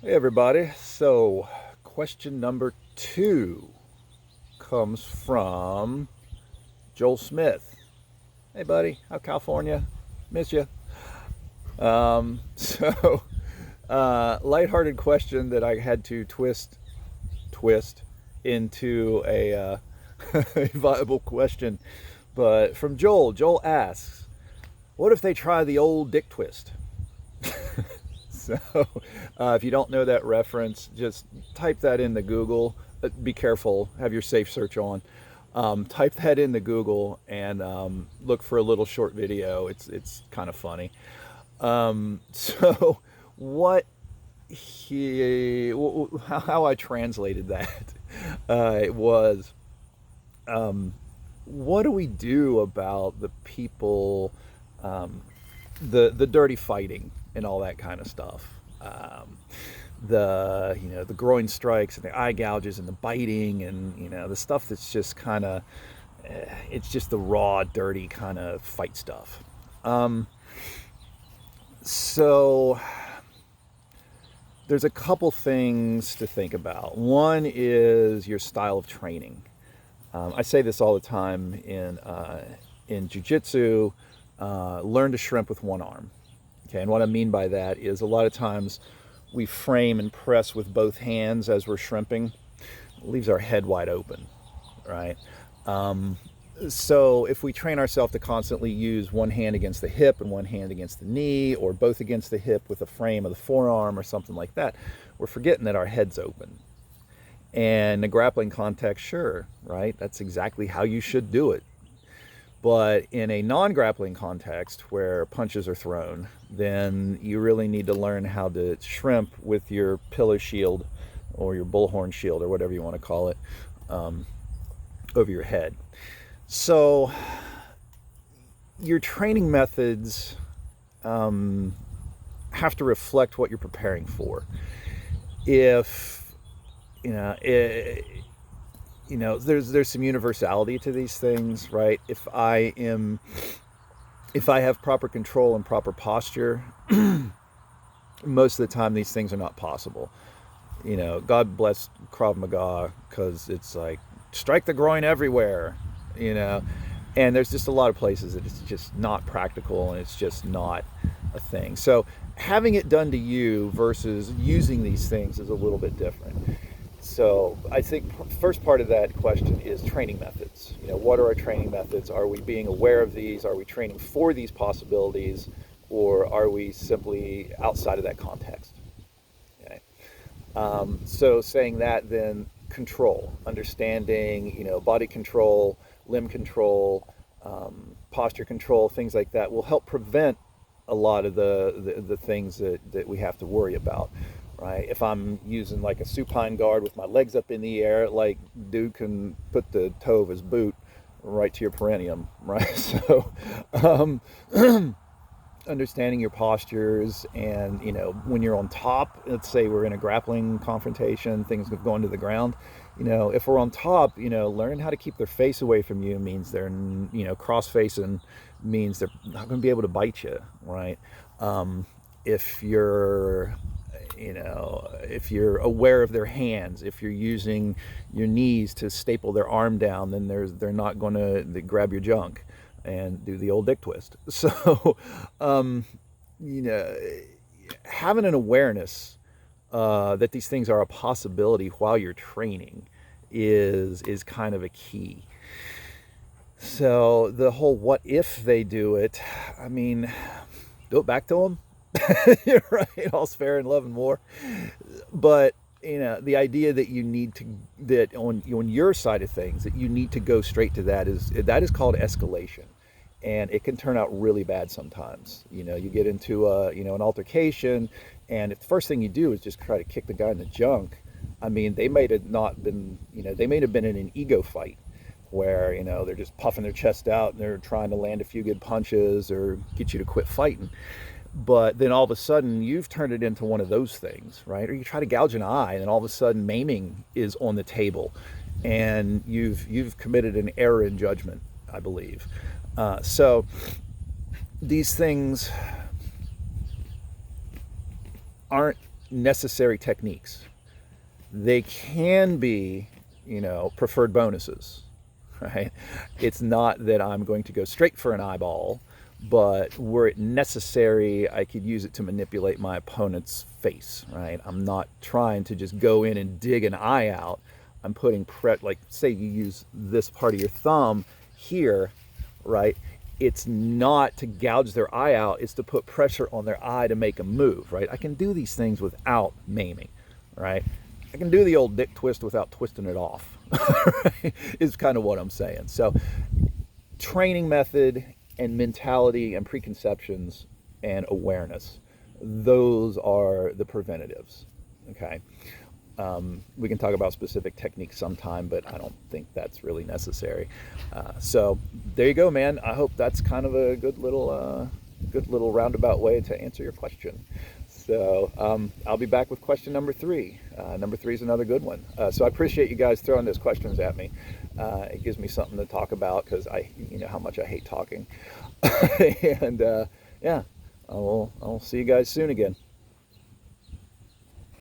Hey everybody. So, question number 2 comes from Joel Smith. Hey buddy, how California? Miss you. So lighthearted question that I had to twist into a viable question. But from Joel, Joel asks, "What if they try the old dick twist?" So, if you don't know that reference, just type that into Google. Be careful, have your safe search on. Type that into Google and look for a little short video. It's kind of funny. So, what he how I translated that it was, what do we do about the people, the dirty fighting and all that kind of stuff. The groin strikes and the eye gouges and the biting and the stuff that's just kind of it's just the raw, dirty kind of fight stuff. So there's a couple things to think about. One is your style of training. I say this all the time in jujitsu. Learn to shrimp with one arm. Okay, and what I mean by that is a lot of times we frame and press with both hands as we're shrimping. It leaves our head wide open, right? So if we train ourselves to constantly use one hand against the hip and one hand against the knee, or both against the hip with the frame of the forearm or something like that, we're forgetting that our head's open. And the grappling context, sure, right? That's exactly how you should do it. But in a non-grappling context where punches are thrown, then you really need to learn how to shrimp with your pillow shield or your bullhorn shield or whatever you want to call it, over your head. So your training methods have to reflect what you're preparing for. If there's some universality to these things, right? If I have proper control and proper posture, most of the time these things are not possible. God bless Krav Maga, because it's like strike the groin everywhere, and there's just a lot of places that it's just not practical and it's just not a thing. So having it done to you versus using these things is a little bit different. So I think first part of that question is training methods. What are our training methods? Are we being aware of these? Are we training for these possibilities? Or are we simply outside of that context? Okay. So saying that, then control, understanding, body control, limb control, posture control, things like that will help prevent a lot of the things that we have to worry about. Right? If I'm using like a supine guard with my legs up in the air, like dude can put the toe of his boot right to your perineum, right? So, understanding your postures and, when you're on top, let's say we're in a grappling confrontation, things going to the ground, if we're on top, learning how to keep their face away from you means they're, cross facing means they're not going to be able to bite you, right? If you're if you're aware of their hands, if you're using your knees to staple their arm down, then they're not going to grab your junk and do the old dick twist. So, having an awareness that these things are a possibility while you're training is kind of a key. So the whole what if they do it, I mean, go back to them. You're right, all's fair in love and war. But the idea that you need to, that on your side of things, that you need to go straight to that is called escalation, and it can turn out really bad sometimes. You get into an altercation, and if the first thing you do is just try to kick the guy in the junk, I mean, they may have not been, they may have been in an ego fight where they're just puffing their chest out and they're trying to land a few good punches or get you to quit fighting. But then all of a sudden you've turned it into one of those things, right? Or you try to gouge an eye and then all of a sudden maiming is on the table, and you've committed an error in judgment, I believe. So these things aren't necessary techniques. They can be, preferred bonuses, right? It's not that I'm going to go straight for an eyeball, but were it necessary, I could use it to manipulate my opponent's face, right? I'm not trying to just go in and dig an eye out. I'm putting like say you use this part of your thumb here, right? It's not to gouge their eye out, it's to put pressure on their eye to make them move, right? I can do these things without maiming, right? I can do the old dick twist without twisting it off, right? Is kind of what I'm saying. So training method and mentality and preconceptions and awareness, those are the preventatives, okay? We can talk about specific techniques sometime, but I don't think that's really necessary. So there you go, man. I hope that's kind of a good little roundabout way to answer your question. So I'll be back with question number 3. Number 3 is another good one. So I appreciate you guys throwing those questions at me. It gives me something to talk about because you know how much I hate talking. And yeah, I'll see you guys soon again.